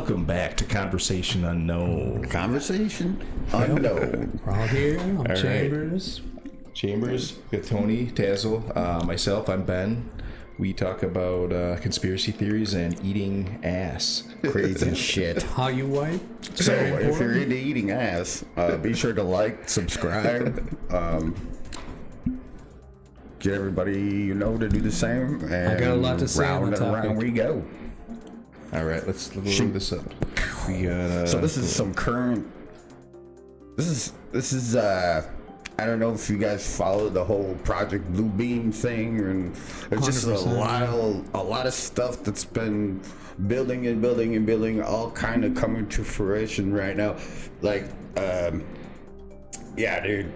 Welcome back to Conversation Unknown. Conversation Unknown. We're all here. I'm right. Chambers. Chambers with Tony Tazzle. Myself, I'm Ben. We talk about conspiracy theories and eating ass. Crazy shit. How you white? So, if you're into eating ass, be sure to like, subscribe, get everybody you know to do the same. And I got a lot to say on round the and topic. around we go. All right, let's load this up. We got. So this is some current. This is. I don't know if you guys follow the whole Project Blue Beam thing, and there's just a 100%. lot of stuff that's been building, all kind of coming to fruition right now. Like, yeah, dude.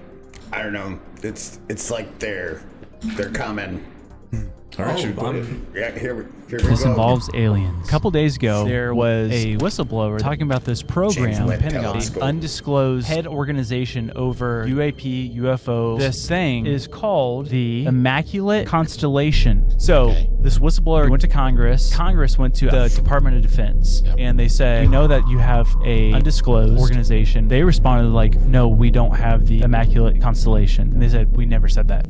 I don't know. It's like they're coming. All right, should we go? Yeah, here we This go. involves aliens. A couple days ago, there was a whistleblower talking about this program, James Webb Pentagon, Telescope. the undisclosed head organization over UAP, UFO. This thing is called the Immaculate Constellation. So this whistleblower went to Congress. Congress went to the Department of Defense, and they said, "We know that you have a undisclosed organization." They responded like, "No, we don't have the Immaculate Constellation." And they said, "We never said that."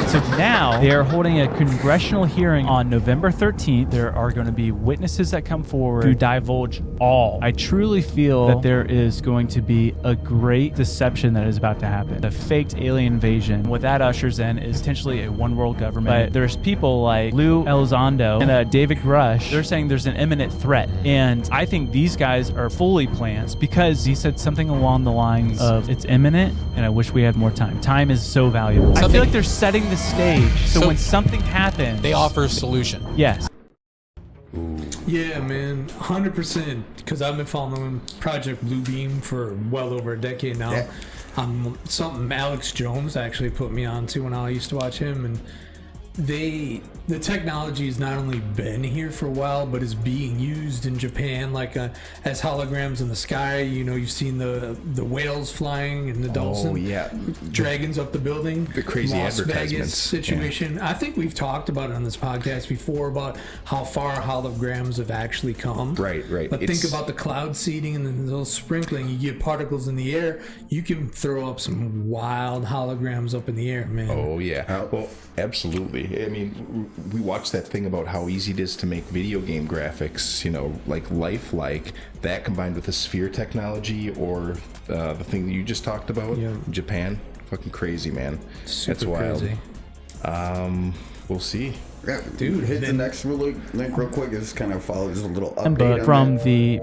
So now they are holding a congressional hearing on November 13th. There are going to be witnesses that come forward to divulge all. I truly feel that there is going to be a great deception that is about to happen. The faked alien invasion. What that ushers in is potentially a one world government. But there's people like Lou Elizondo and David Grush. They're saying there's an imminent threat. And I think these guys are fully planned because he said something along the lines of it's imminent and I wish we had more time. Time is so valuable. I feel like they're setting the stage. So when something happens, They offer a solution. yes. Yeah, man, 100%. Because I've been following Project Blue Beam for well over a decade now. Yeah. Something Alex Jones actually put me on to when I used to watch him, and the technology has not only been here for a while, but is being used in Japan, like as holograms in the sky. You know, you've seen the whales flying and the dolphin. Oh yeah, Dragons up the building. The crazy Las Vegas advertisements. situation. I think we've talked about it on this podcast before about how far holograms have actually come. Right. But think about the cloud seeding and then those sprinkling. You get particles in the air. You can throw up some wild holograms up in the air, man. Oh yeah. Well, absolutely. I mean, we watched that thing about how easy it is to make video game graphics, you know, like lifelike. That combined with the sphere technology or the thing that you just talked about, Yeah. Japan, fucking crazy, man. Super That's wild. crazy. We'll see. Yeah, Dude, hit the then- next link real quick. It's kind of follows a little update Handbook on from that. the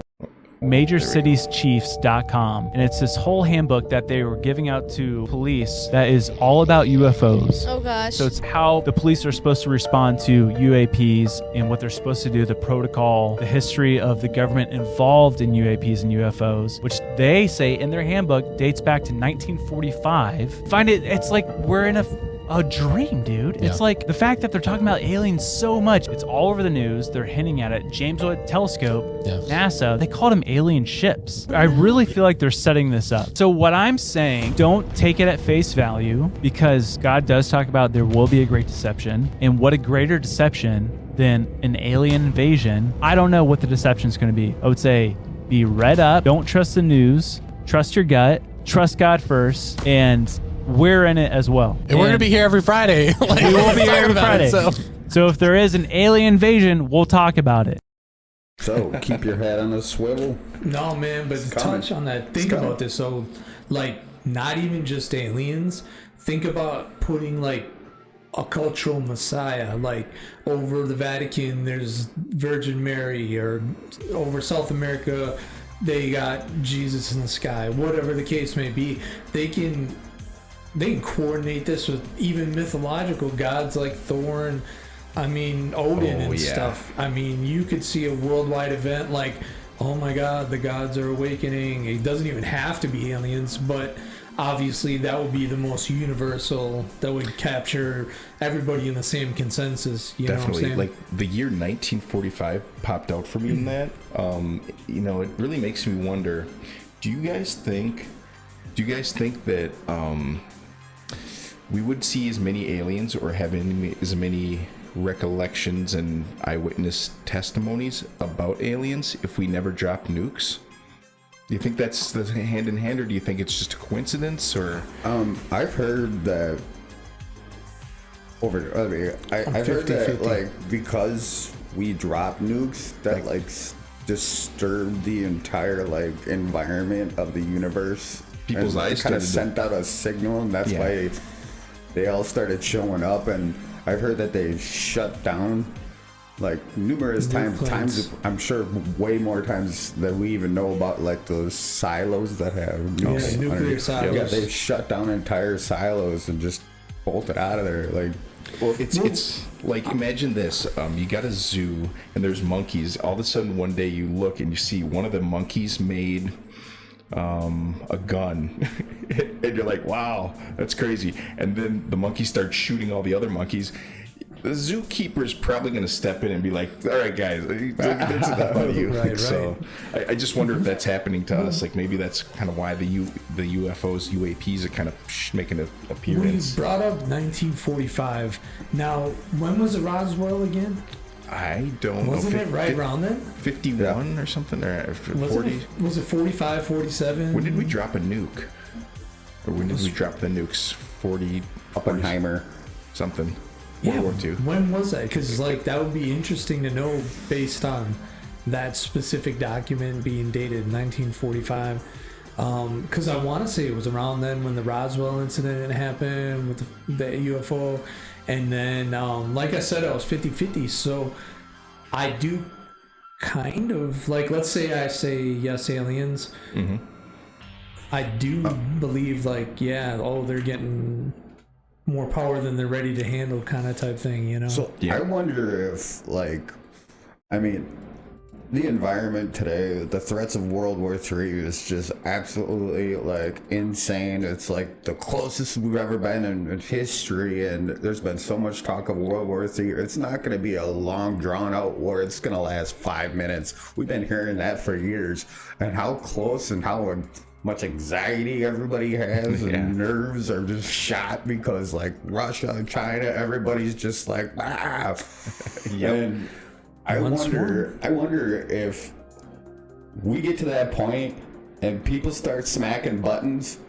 MajorCitiesChiefs.com, and it's this whole handbook that they were giving out to police that is all about UFOs. Oh gosh. So it's how the police are supposed to respond to UAPs and what they're supposed to do, the protocol, the history of the government involved in UAPs and UFOs, which they say in their handbook dates back to 1945. Find it's like we're in a dream, dude. It's like the fact that they're talking about aliens so much. It's all over the news. They're hinting at it. James Webb Telescope, NASA, they called them alien ships. I really feel like they're setting this up. So what I'm saying, don't take it at face value, because God does talk about there will be a great deception. And what a greater deception than an alien invasion. I don't know what the deception is going to be. I would say be read up. Don't trust the news. Trust your gut. Trust God first. And we're in it as well. And we're going to be here every Friday. Like, We will be here every talking about Friday. it, So if there is an alien invasion, we'll talk about it. So keep your head on a swivel. No, man, but coming. touch on that. Think coming. about this. So, like, not even just aliens. Think about putting, like, a cultural messiah. Like, over the Vatican, there's Virgin Mary, or over South America, they got Jesus in the sky. Whatever the case may be, they can coordinate this with even mythological gods like Thor and Odin and stuff. I mean, you could see a worldwide event like, oh my God, the gods are awakening. It doesn't even have to be aliens, but obviously that would be the most universal, that would capture everybody in the same consensus. You know what I'm Definitely. saying? Like the year 1945 popped out for me in that. You know, it really makes me wonder, do you guys think that we would see as many aliens or have as many recollections and eyewitness testimonies about aliens if we never dropped nukes? Do you think that's the hand in hand, or do you think it's just a coincidence? Or I've heard that I've heard that 50-50. like because we dropped nukes that like disturbed the entire like environment of the universe. People's and eyes kind of started sent out a signal, and that's why they all started showing up. And I've heard that they shut down like numerous times. I'm sure way more times than we even know about, like those silos that have nukes. nuclear underneath. silos. Yeah, they shut down entire silos and just bolted out of there. Like, well, it's like, imagine this: you got a zoo and there's monkeys. All of a sudden, one day you look and you see one of the monkeys made a gun, and you're like, "Wow, that's crazy!" And then the monkey starts shooting all the other monkeys. The zookeeper's probably going to step in and be like, "All right, guys, that's enough out of you." Right. So I just wonder if that's happening to us. Like maybe that's kind of why the UFOs, UAPs are kind of making an We appearance. brought up 1945. Now, when was the Roswell again? I don't know. Wasn't it right around then? 51 or something, or 40? Was it 45, 47? When did we drop a nuke? Or when did we drop the nukes? 40 Oppenheimer. something. Yeah, World War II. when was that? Because like that would be interesting to know based on that specific document being dated 1945. Because I want to say it was around then when the Roswell incident happened with the UFO, and then like I said, I was 50-50. So I do kind of like, let's say I say yes, aliens. Mm-hmm. I do believe like, yeah, oh, they're getting more power than they're ready to handle, kind of type thing, you know. So I wonder if, like, I mean, the environment today, the threats of World War III is just absolutely like insane. It's like the closest we've ever been in history, and there's been so much talk of World War III. It's not going to be a long, drawn out war. It's going to last 5 minutes. We've been hearing that for years, and how close and how much anxiety everybody has, and nerves are just shot because like Russia, China, everybody's just like And I wonder if we get to that point and people start smacking buttons,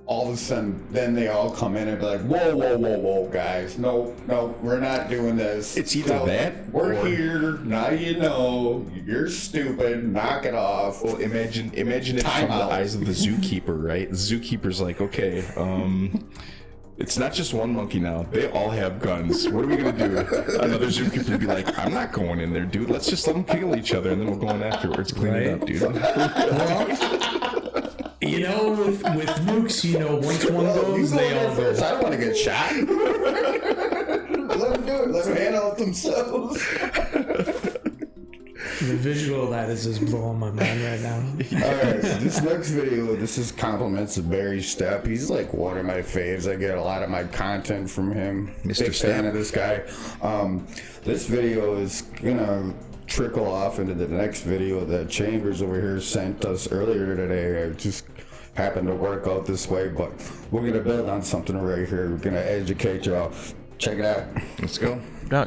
all of a sudden then they all come in and be like, whoa, guys, no, we're not doing this. It's either that we're or- here now. You're stupid. Knock it off. Well, imagine it Time from the out. eyes of the zookeeper, right? The zookeeper's like, okay, it's not just one monkey now. They all have guns. What are we gonna do? Another zookeeper would be like, I'm not going in there, dude. Let's just let them kill each other, and then we'll go in afterwards, clean it up, dude. You know, with nukes, you know, once one goes, You go they in there all first. go. I don't want to get shot. Let them do it. Let them handle it themselves. The visual of that is just blowing my mind right now. Alright, so this next video, this is compliments of Barry Stepp. He's like one of my faves. I get a lot of my content from him. Mr. Big fan Stepp. of this guy. This video is gonna trickle off into the next video that Chambers over here sent us earlier today. I just happened to work out this way, but we're gonna build on something right here. We're gonna educate y'all. Check it out. Let's go.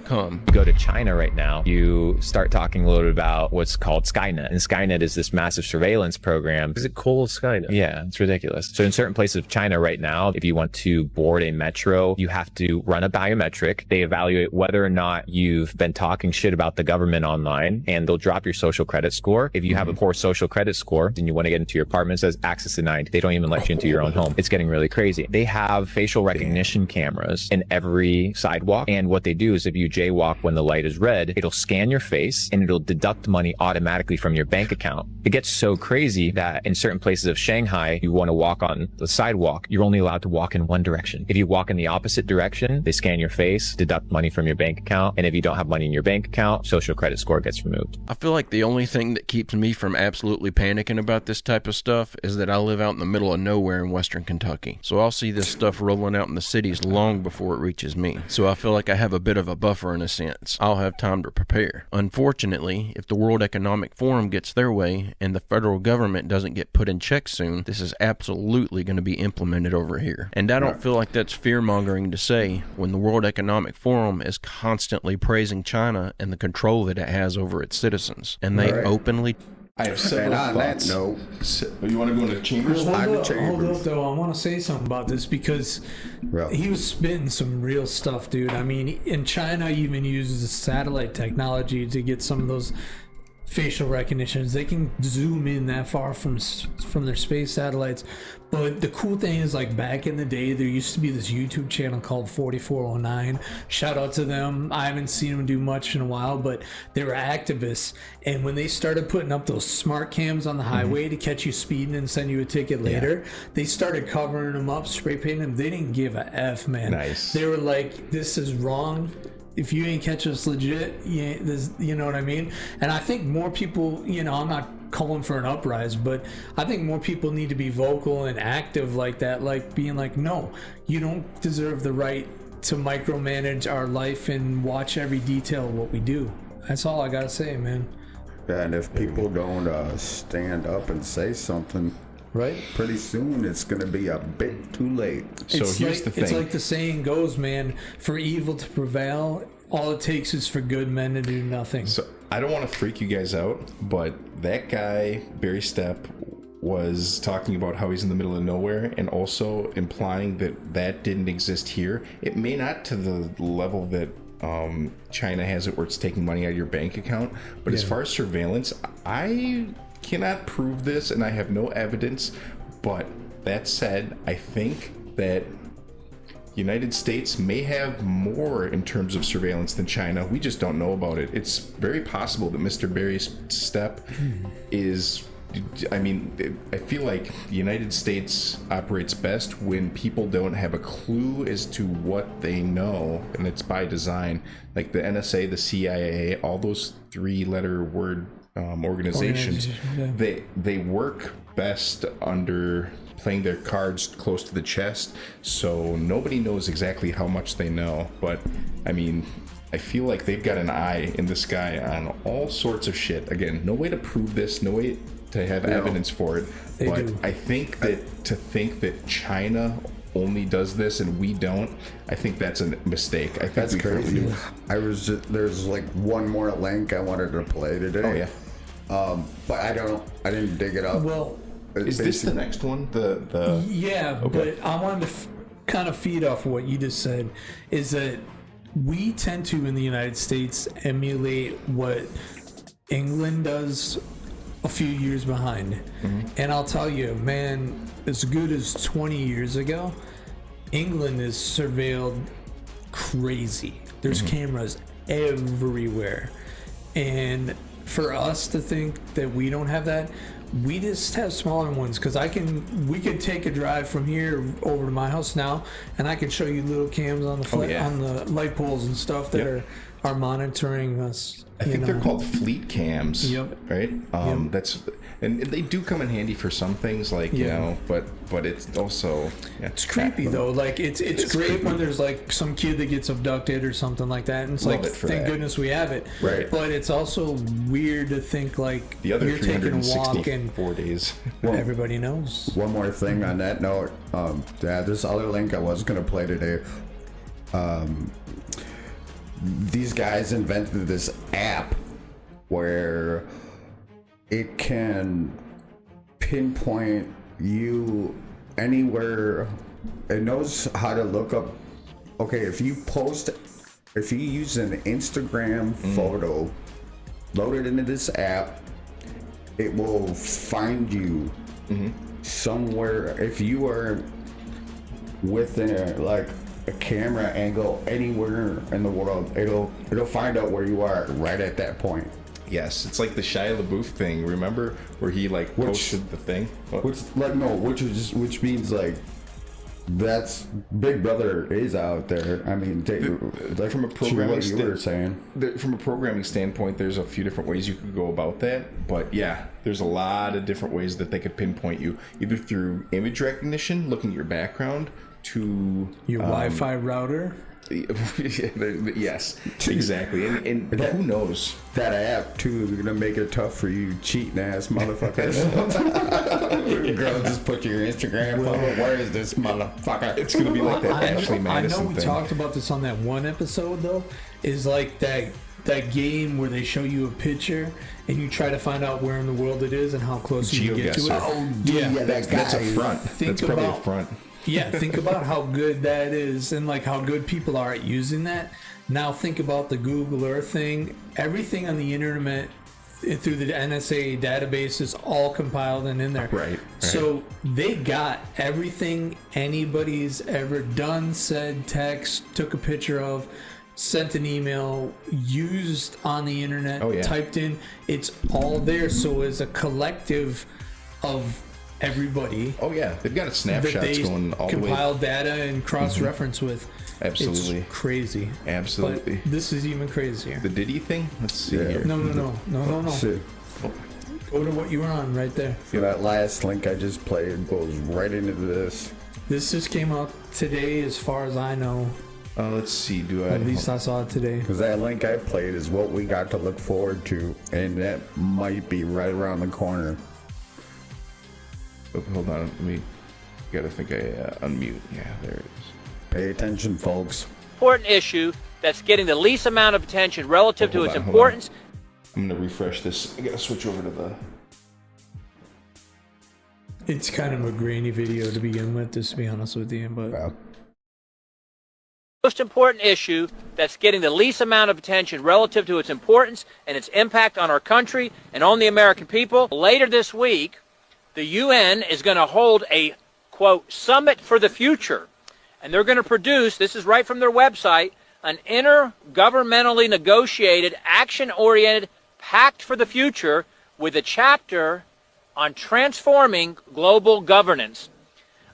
.com. Go to China right now, you start talking a little bit about what's called Skynet. And Skynet is this massive surveillance program. Is it cool, Skynet? Yeah, it's ridiculous. So in certain places of China right now, if you want to board a metro, you have to run a biometric. They evaluate whether or not you've been talking shit about the government online, and they'll drop your social credit score. If you have a poor social credit score and you want to get into your apartment, it says access denied. They don't even let you into your own home. It's getting really crazy. They have facial recognition cameras in every sidewalk. And what they do is if you jaywalk when the light is red, it'll scan your face and it'll deduct money automatically from your bank account. It gets so crazy that in certain places of Shanghai, you want to walk on the sidewalk, you're only allowed to walk in one direction. If you walk in the opposite direction, they scan your face, deduct money from your bank account, and if you don't have money in your bank account, social credit score gets removed. I feel like the only thing that keeps me from absolutely panicking about this type of stuff is that I live out in the middle of nowhere in western Kentucky. So I'll see this stuff rolling out in the cities long before it reaches me. me, so I feel like I have a bit of a buffer in a sense. I'll have time to prepare. Unfortunately, if the World Economic Forum gets their way and the federal government doesn't get put in check soon, this is absolutely going to be implemented over here. And I don't feel like that's fear-mongering to say when the World Economic Forum is constantly praising China and the control that it has over its citizens. And they openly... I have several And on that thoughts. note, You want to go into chambers? Hold I'm up, Chambers. though. I want to say something about this because Bro. he was spitting some real stuff, dude. I mean, in China, even uses satellite technology to get some of those facial recognitions. They can zoom in that far from their space satellites. But the cool thing is, like, back in the day, there used to be this YouTube channel called 4409. Shout out to them. I haven't seen them do much in a while, but they were activists. And when they started putting up those smart cams on the highway to catch you speeding and send you a ticket later, they started covering them up, spray painting them. They didn't give a F, man. Nice. They were like, this is wrong. If you ain't catch us legit, you know what I mean? And I think more people, I'm not calling for an uprise, but I think more people need to be vocal and active like that, like being like, no, you don't deserve the right to micromanage our life and watch every detail of what we do. That's all I gotta say, man. and if people don't stand up and say something, Right? pretty soon it's going to be a bit too late. So It's here's like, the thing. It's like the saying goes, man, for evil to prevail, all it takes is for good men to do nothing. So I don't want to freak you guys out, but that guy, Barry Stepp, was talking about how he's in the middle of nowhere and also implying that didn't exist here. It may not to the level that China has it where it's taking money out of your bank account, but as far as surveillance, I cannot prove this and I have no evidence. But that said, I think that United States may have more in terms of surveillance than China. We just don't know about it. It's very possible that Mr. Barry Stepp is... I mean, I feel like the United States operates best when people don't have a clue as to what they know, and it's by design. Like the NSA, the CIA, all those three-letter word organizations, they work best under playing their cards close to the chest, so nobody knows exactly how much they know. But I mean, I feel like they've got an eye in the sky on all sorts of shit. Again, no way to prove this, no way to have evidence for it, but do. I think that to think that China only does this and we don't, I think that's a mistake. I think That's we currently crazy. do. There's like one more link I wanted to play today. Oh yeah. But I didn't dig it up. Well, Is this the next one? The yeah, Okay. but I wanted to kind of feed off of what you just said, is that we tend to, in the United States, emulate what England does a few years behind. And I'll tell you, man, as good as 20 years ago, England is surveilled crazy. There's cameras everywhere. And for us to think that we don't have that, we just have smaller ones, because we could take a drive from here over to my house now, and I can show you little cams on the on the light poles and stuff that are monitoring us. I think they're called fleet cams. Yep. Right. That's and they do come in handy for some things, like you know, but it's also It's creepy though. Like it's great creepy. when there's like some kid that gets abducted or something like that, and it's Love like, it for thank that. goodness we have it. Right. But it's also weird to think like the other you're taking a walk and 364 days. everybody knows. One more thing on that note, this other link I was gonna play today. These guys invented this app where it can pinpoint you anywhere. It knows how to look up. Okay, if you use an Instagram photo, load it into this app, it will find you somewhere. If you are within like a camera angle anywhere in the world, it'll find out where you are right at that point. Yes, it's like the Shia LaBeouf thing. Remember where he like posted the thing? Which means like that's Big Brother is out there. I mean, from a programming you were saying. From a programming standpoint, there's a few different ways you could go about that. But yeah, there's a lot of different ways that they could pinpoint you, either through image recognition, looking at your background, to Your Wi-Fi router. yes, exactly. And who knows? That app too is gonna make it tough for you cheating ass motherfuckers. Girl, just put your Instagram photo. Where is this motherfucker? It's gonna be like that I Ashley know Madison we thing. talked about this on that one episode though. Is like that game where they show you a picture and you try to find out where in the world it is and how close you can get to it. GeoGuessr. Oh, yeah, That's a front. That's probably a front. Yeah, think about how good that is and like how good people are at using that. Now think about the Google Earth thing. Everything on the internet through the NSA database is all compiled and in there. Right. So they got everything anybody's ever done, said, text, took a picture of, sent an email, used on the internet, Oh, yeah. typed in. It's all there. So as a collective of everybody Oh yeah, they've got that snapshots they going all the way. compile data and cross-reference with. Absolutely. It's crazy. Absolutely. But this is even crazier. The Diddy thing. Let's see Yeah. here. No. Shit. Go to what you were on right there. See, that last link I just played goes right into this. This just came out today, as far as I know. Let's see. Do I? At least I saw it today. Because that link I played is what we got to look forward to, and that might be right around the corner. Oh, hold on. Let me. Gotta think I unmute. Yeah, there it is. Pay attention, folks. Important issue that's getting the least amount of attention relative to Hold its on, hold importance. I'm gonna refresh this. I gotta switch over to the. It's kind of a grainy video to begin with, just to be honest with you. But Well, Most important issue that's getting the least amount of attention relative to its importance and its impact on our country and on the American people. Later this week, the UN is going to hold a, quote, summit for the future. And they're going to produce, this is right from their website, an intergovernmentally negotiated, action-oriented pact for the future with a chapter on transforming global governance.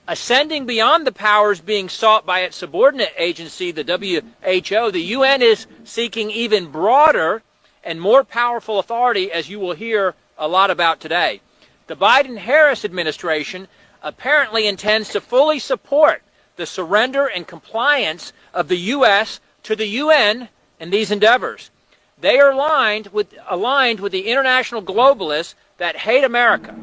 Ascending beyond the powers being sought by its subordinate agency, the WHO, the UN is seeking even broader and more powerful authority, as you will hear a lot about today. The Biden-Harris administration apparently intends to fully support the surrender and compliance of the U.S. to the UN in these endeavors. They are aligned with the international globalists that hate America,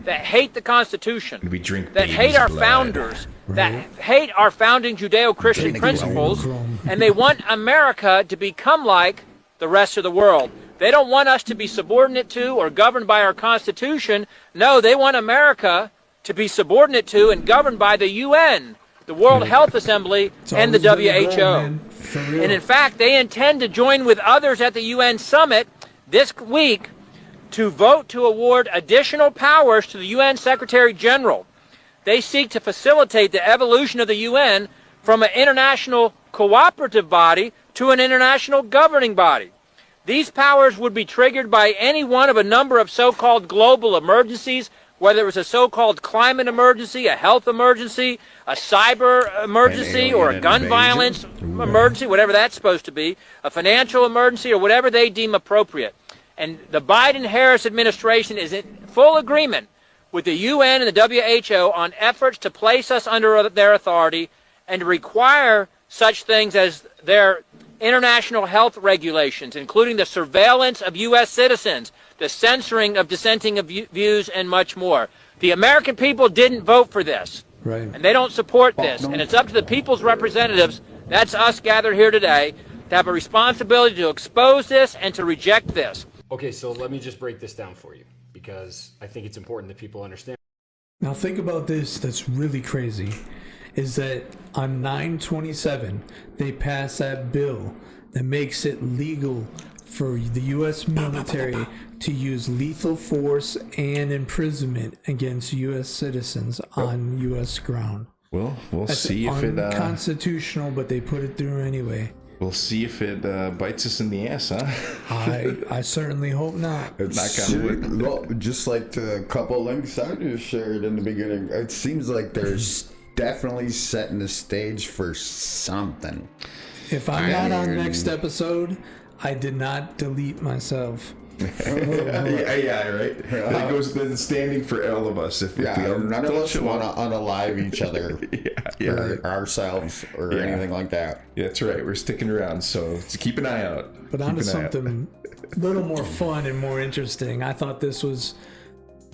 that hate the Constitution, We drink that baby's hate our blood. founders, that hate our founding Judeo-Christian principles, and they want America to become like the rest of the world. They don't want us to be subordinate to or governed by our Constitution. No, they want America to be subordinate to and governed by the UN, the World Health Assembly, it's and the always been the WHO. goal, man. For real. And in fact, they intend to join with others at the UN summit this week to vote to award additional powers to the UN Secretary General. They seek to facilitate the evolution of the UN from an international cooperative body to an international governing body. These powers would be triggered by any one of a number of so-called global emergencies, whether it was a so-called climate emergency, a health emergency, a cyber emergency, or a alien gun invasion. violence emergency, whatever that's supposed to be, a financial emergency, or whatever they deem appropriate. And the Biden-Harris administration is in full agreement with the UN and the WHO on efforts to place us under their authority and to require such things as their international health regulations, including the surveillance of U.S. citizens, the censoring of dissenting views, and much more. The American people didn't vote for this, Right. and they don't support this. And it's up to the people's representatives, that's us gathered here today, to have a responsibility to expose this and to reject this. Okay, so let me just break this down for you because I think it's important that people understand. Now think about this, that's really crazy, is that on 9/27, they passed that bill that makes it legal for the U.S. military to use lethal force and imprisonment against U.S. citizens on U.S. ground. Well, we'll That's see if it. unconstitutional, but they put it through anyway. We'll see if it bites us in the ass, huh? I certainly hope not. Knock on wood. Well, just like the couple links I just shared in the beginning, it seems like there's definitely setting the stage for something. If I'm not on mean- next episode, I did not delete myself. yeah, right. It goes then standing for all of us. If Yeah, we none of don't us show want up. to unalive each other or ourselves or Yeah. anything like that. Yeah, that's right. We're sticking around, so keep an eye out. But onto something a little more fun and more interesting. I thought this was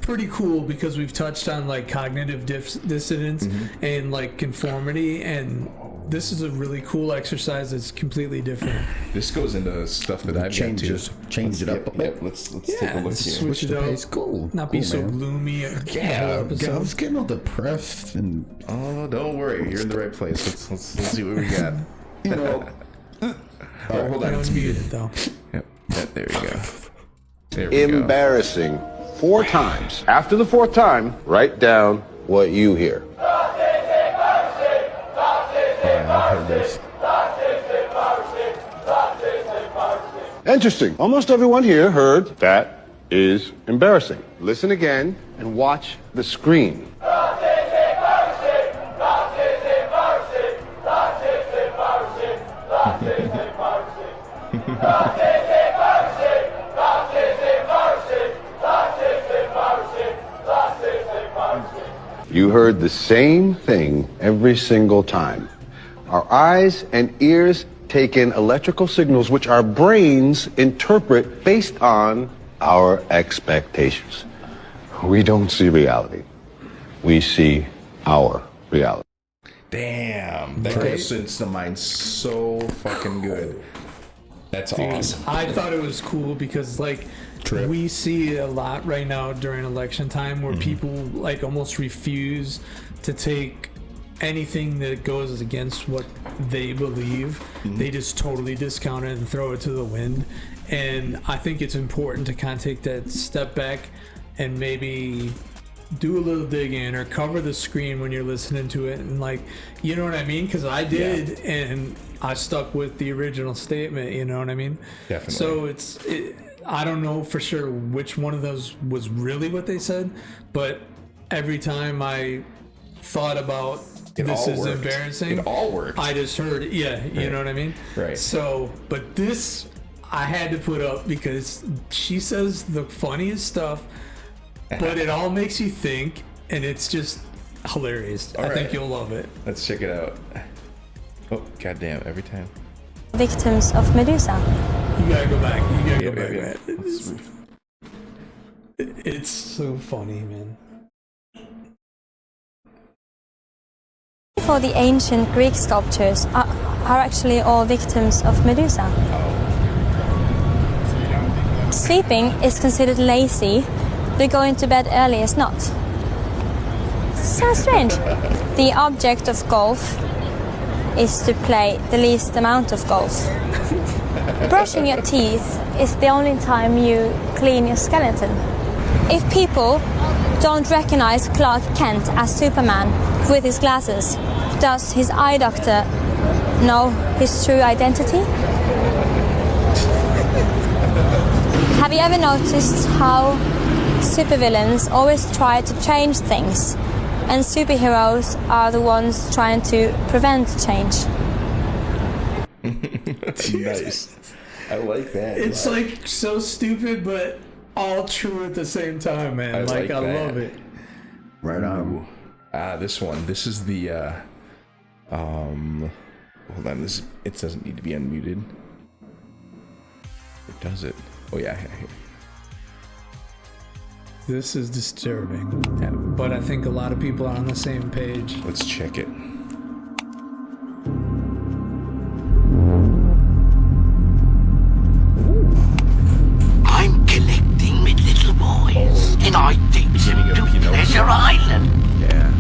pretty cool because we've touched on like cognitive dissonance and like conformity, and this is a really cool exercise that's completely different. This goes into stuff that I've Change it up a bit. Yep, let's take a look let's here. switch it the up. pace. Cool. Not be Cool, so man. gloomy. Yeah, whole I episode. was getting all depressed and Oh, don't worry. You're in the right place. Let's see what we got. you know. Oh, hold I on. don't mute it though. Yep. There we go. There we go. Embarrassing 4 times. After the 4th time, write down what you hear. Yeah, I've heard this. Interesting. Almost everyone here heard that is embarrassing. Listen again and watch the screen. You heard the same thing every single time. Our eyes and ears take in electrical signals which our brains interpret based on our expectations. We don't see reality. We see our reality. Damn. That goes into mind so fucking good. That's awesome. I thought it was cool because like we see it a lot right now during election time where people like almost refuse to take anything that goes against what they believe. They just totally discount it and throw it to the wind. And I think it's important to kind of take that step back and maybe do a little digging or cover the screen when you're listening to it, and like, you know what I mean? Because I did, and I stuck with the original statement. You know what I mean? Definitely. So I don't know for sure which one of those was really what they said, but every time I thought about this all is worked. embarrassing, It all worked. I just heard it. Yeah, you know what I mean? Right. So, but this I had to put up because she says the funniest stuff, but it all makes you think, and it's just hilarious. I think you'll love it. Let's check it out. Oh, goddamn! Every time. Victims of Medusa. You gotta go back. You gotta Yeah, go back, yeah. man. It's so funny, man. For the ancient Greek sculptures are actually all victims of Medusa. Sleeping is considered lazy, but going to bed early is not. So strange. The object of golf is to play the least amount of golf. Brushing your teeth is the only time you clean your skeleton. If people don't recognize Clark Kent as Superman with his glasses, does his eye doctor know his true identity? Have you ever noticed how supervillains always try to change things, and superheroes are the ones trying to prevent change? Nice. I like that. It's like so stupid, but all true at the same time, man. I like that. love it. Right on. This one. This is the hold on. This it doesn't need to be unmuted. Or does it? Oh yeah. This is disturbing, but I think a lot of people are on the same page. Let's check it. I'm connecting with little boys, and I take them to Pleasure Island. Yeah.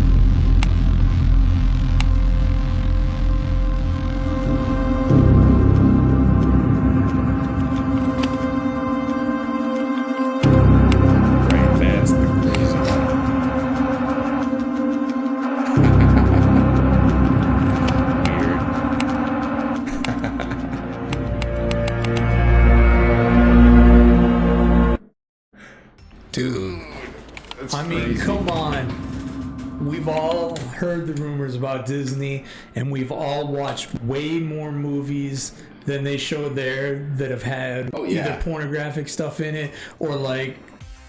Right, that's the crazy one. Dude. I mean, come on. we've all heard the rumors about Disney, and we've all watched way more movies than they showed there that have had either pornographic stuff in it or like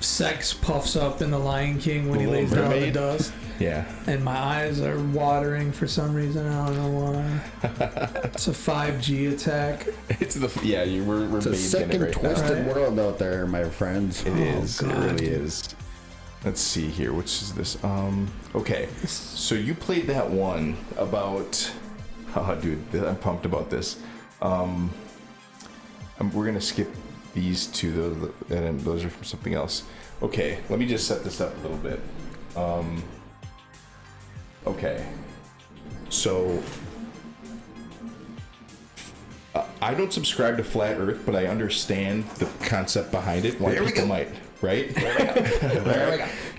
sex puffs up in The Lion King when he lays down the dust. Yeah. And my eyes are watering for some reason. I don't know why. It's a 5G attack. It's the we're It's a second right twisted now. world out there, my friends. It is. God. It really is. Let's see here. Which is this? Okay. So you played that one about. Oh, dude, I'm pumped about this. We're gonna skip these two, and those are from something else. Okay, let me just set this up a little bit. Okay, so I don't subscribe to Flat Earth, but I understand the concept behind it. Why people might, right? There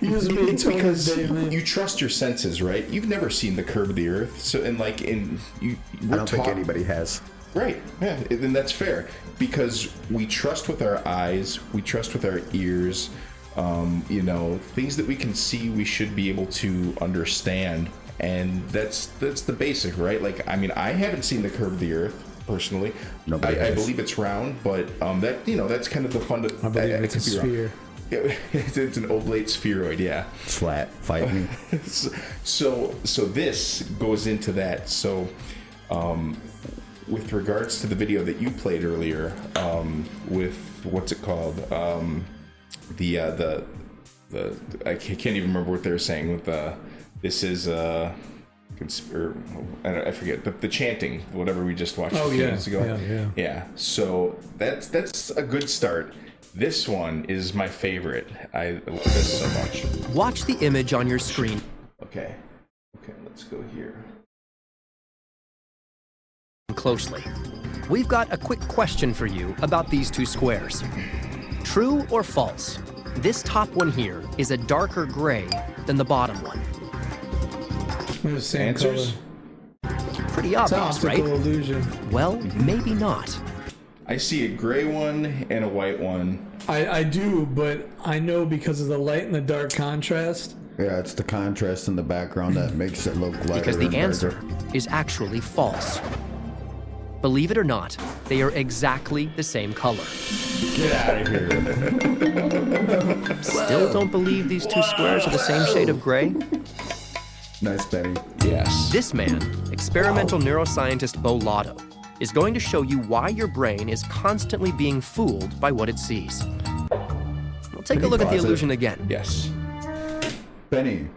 we go. Because you trust your senses, right? You've never seen the curve of the Earth, so I don't think anybody has. Right, yeah, and that's fair because we trust with our eyes, we trust with our ears. Things that we can see, we should be able to understand, and that's the basic, right? Like, I mean, I haven't seen the curve of the Earth personally. I believe it's round, but that's kind of the fun. I believe it's a sphere. It's an oblate spheroid, yeah. It's flat. Fight me. So this goes into that. So, with regards to the video that you played earlier, with what's it called? The I can't even remember what they were saying with this is I forget the chanting, whatever we just watched a few minutes ago. Yeah. So that's a good start. This one is my favorite. I love this so much. Watch the image on your screen. Okay, let's go here. Closely. We've got a quick question for you about these two squares. True or false? This top one here is a darker gray than the bottom one. They're the same Answers? color. Pretty It's an obvious, right? optical illusion. Well, maybe not. I see a gray one and a white one. I do, but I know because of the light and the dark contrast. Yeah, it's the contrast in the background that makes it look lighter. Because the and answer darker. is actually false. Believe it or not, they are exactly the same color. Get out of here. Still don't believe these two squares are the same shade of gray? Nice, Benny. Yes. This man, experimental neuroscientist Bo Lotto, is going to show you why your brain is constantly being fooled by what it sees. We'll take a look at the illusion again. Yes. Benny,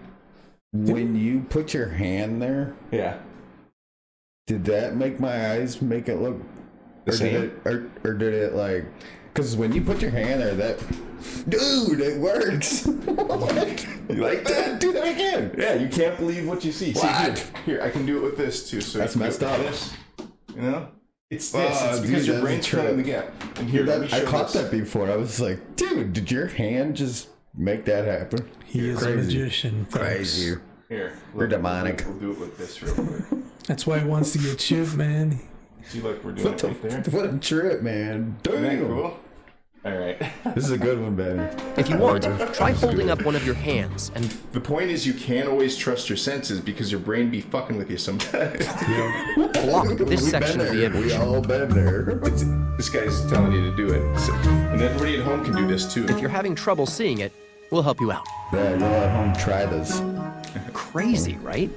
when you put your hand there, Yeah. did that make my eyes make it look The same? or did it like? Because when you put your hand there, dude, it works. You like that? Do that again. Yeah, you can't believe what you see. What? See, here, I can do it with this too. So That's you can messed do it up. with this, it's this. It's dude, because your that's brain's a trip. filling the gap. And here, let me show I caught this. that before. I was like, dude, did your hand just make that happen? He is a magician. folks. Crazy. Here, You're demonic. We'll do it with this real quick. That's why he wants to get chipped, man. See, look, we're doing it right there. What a trip, man. Isn't that Damn. cool? All right. This is a good one, Benny. If you want, try holding up one of your hands and The point is, you can't always trust your senses because your brain be fucking with you sometimes. block this section of the We image. all been there. This guy's telling you to do it, so, and everybody at home can do this too. If you're having trouble seeing it, we'll help you out. Yeah, go at home, try this. Crazy, right?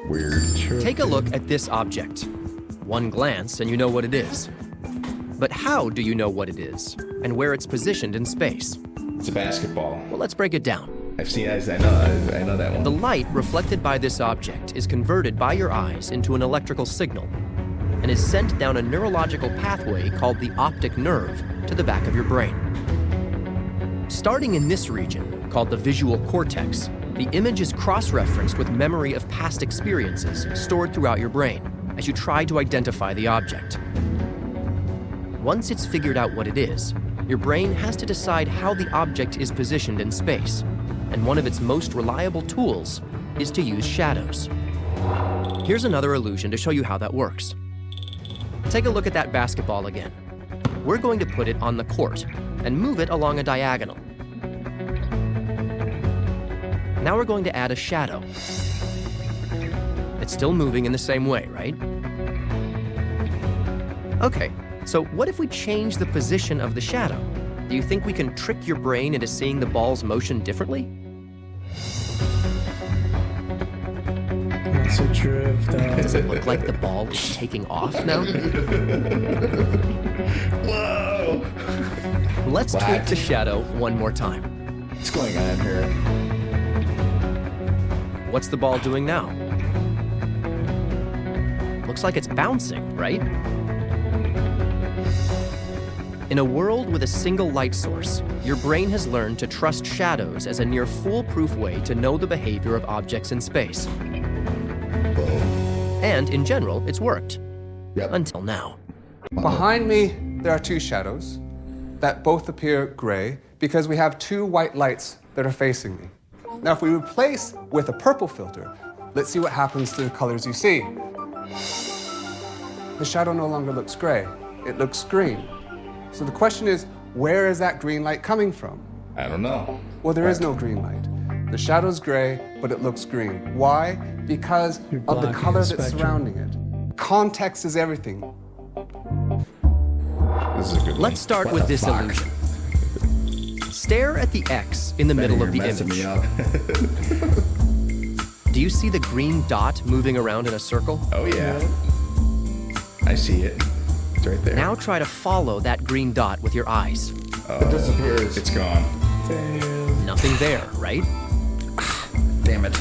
Weird. Take a look at this object. One glance and you know what it is. But how do you know what it is and where it's positioned in space? It's a basketball. Well, let's break it down. I've seen. I know that one. The light reflected by this object is converted by your eyes into an electrical signal and is sent down a neurological pathway called the optic nerve to the back of your brain. Starting in this region, called the visual cortex, the image is cross-referenced with memory of past experiences stored throughout your brain as you try to identify the object. Once it's figured out what it is, your brain has to decide how the object is positioned in space, and one of its most reliable tools is to use shadows. Here's another illusion to show you how that works. Take a look at that basketball again. We're going to put it on the court and move it along a diagonal. Now we're going to add a shadow. It's still moving in the same way, right? Okay, so what if we change the position of the shadow? Do you think we can trick your brain into seeing the ball's motion differently? That's a drift. Does it look like the ball is taking off now? Whoa! Let's tweak the shadow one more time. What's going on here? What's the ball doing now? Looks like it's bouncing, right? In a world with a single light source, your brain has learned to trust shadows as a near foolproof way to know the behavior of objects in space. And in general, it's worked. Until now. Behind me, there are two shadows that both appear gray because we have two white lights that are facing me. Now, if we replace with a purple filter, let's see what happens to the colors you see. The shadow no longer looks gray, it looks green. So the question is, where is that green light coming from? I don't know. Well, there is no green light. The shadow's gray, but it looks green. Why? Because of the color that's surrounding it. Context is everything. This is a good one. Let's start with this illusion. Stare at the X in the middle of the image. Do you see the green dot moving around in a circle? Oh yeah. I see it. It's right there. Now try to follow that green dot with your eyes. It disappears. It's gone. Damn. Nothing there, right? Damn it.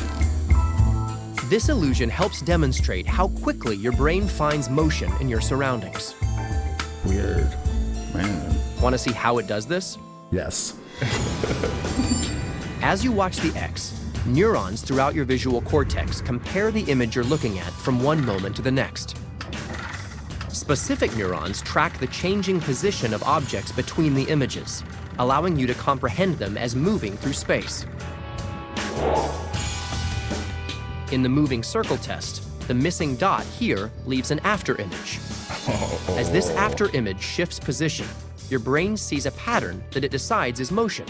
This illusion helps demonstrate how quickly your brain finds motion in your surroundings. Weird. Man. Want to see how it does this? Yes. As you watch the X, neurons throughout your visual cortex compare the image you're looking at from one moment to the next. Specific neurons track the changing position of objects between the images, allowing you to comprehend them as moving through space. In the moving circle test, the missing dot here leaves an after image. As this after image shifts position, your brain sees a pattern that it decides is motion,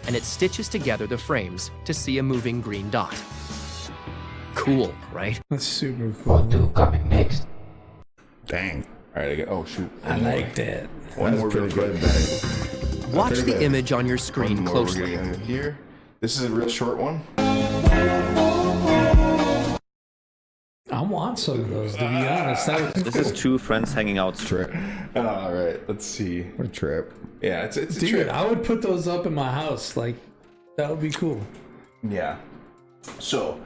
and it stitches together the frames to see a moving green dot. Cool, right? That's super cool. Coming next. Dang. All right, I got. Oh shoot. I like that. One more really good. Watch the image on your screen closely. Here. This is a real short one. I want some of those, to be honest. This is two friends hanging out. Trip. All right, let's see. What a trip. Yeah, it's a Dude, trip. I would put those up in my house. Like, that would be cool. Yeah. So,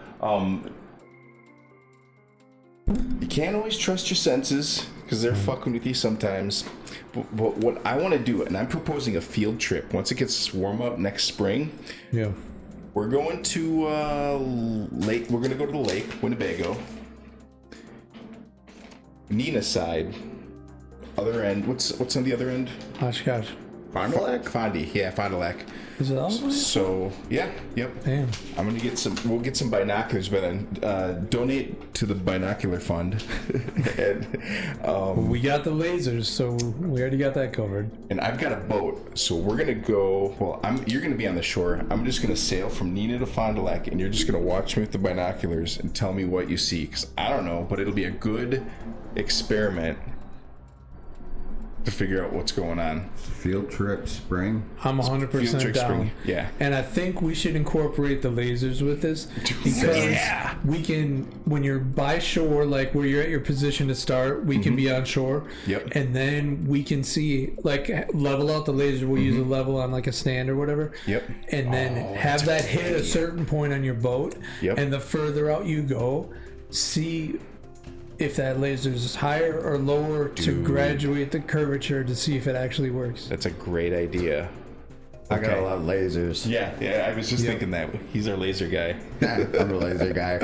you can't always trust your senses because they're fucking with you sometimes. But what I want to do, and I'm proposing a field trip once it gets warm up next spring. Yeah. We're going to lake. We're gonna go to the lake, Winnebago. Nina's side, other end. What's on the other end? Oshkosh. Fond du Lac? Fondy, yeah, Fond du Lac. Is it all? So yeah, yep. Damn. I'm gonna get some. We'll get some binoculars, but donate to the binocular fund. And, we got the lasers, so we already got that covered. And I've got a boat, so we're gonna go. Well, you're gonna be on the shore. I'm just gonna sail from Nina to Fond du Lac, and you're just gonna watch me with the binoculars and tell me what you see. Cause I don't know, but it'll be a good experiment to figure out what's going on. Field trip spring. I'm 100% Field trip down. spring, yeah. And I think we should incorporate the lasers with this because we can, when you're by shore, like where you're at your position to start, we can be on shore. Yep. And then we can see, like, level out the laser. We'll use a level on like a stand or whatever. Yep. And then have that hit a certain point on your boat. Yep. And the further out you go, see if that laser is higher or lower to graduate the curvature to see if it actually works. That's a great idea. I got a lot of lasers. Yeah, I was just thinking that. He's our laser guy. I'm a laser guy.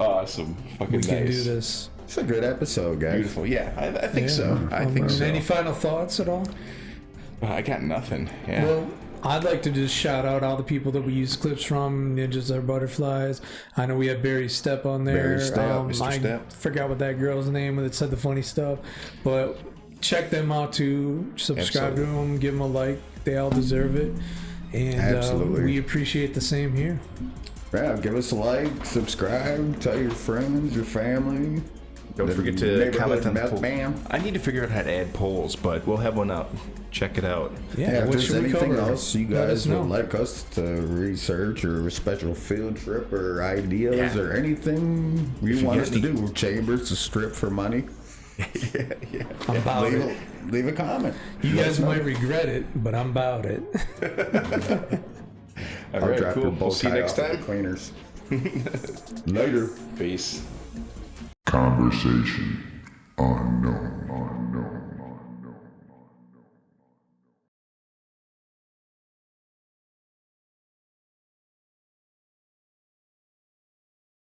Awesome. Fucking We can nice. do this. It's a good episode, guys. Beautiful. Yeah, I think so. I think so. Any final thoughts at all? I got nothing. Yeah. Well, I'd like to just shout out all the people that we use clips from, Ninjas Are Butterflies. I know we had Barry Stepp on there. Barry Stepp, Mr. I Stepp. forgot what that girl's name that said the funny stuff. But check them out too. Subscribe to them. Give them a like. They all deserve it. And Absolutely. we appreciate the same here. Yeah, give us a like, subscribe, tell your friends, your family. Don't the forget to comment on the poll. Bam. I need to figure out how to add polls, but we'll have one up. Check it out. Yeah, if what there's should we anything cover? else you Let us guys would know. like us to research or a special field trip or ideas Yeah. or anything If you you want get us to do, Chambers to strip for money, I'm about leave it. leave a comment. You Let guys us know. might regret it, but I'm about it. All I'll right, drop cool. your bow We'll see you tie next off at time. the cleaners. Later. Peace. Conversation unknown.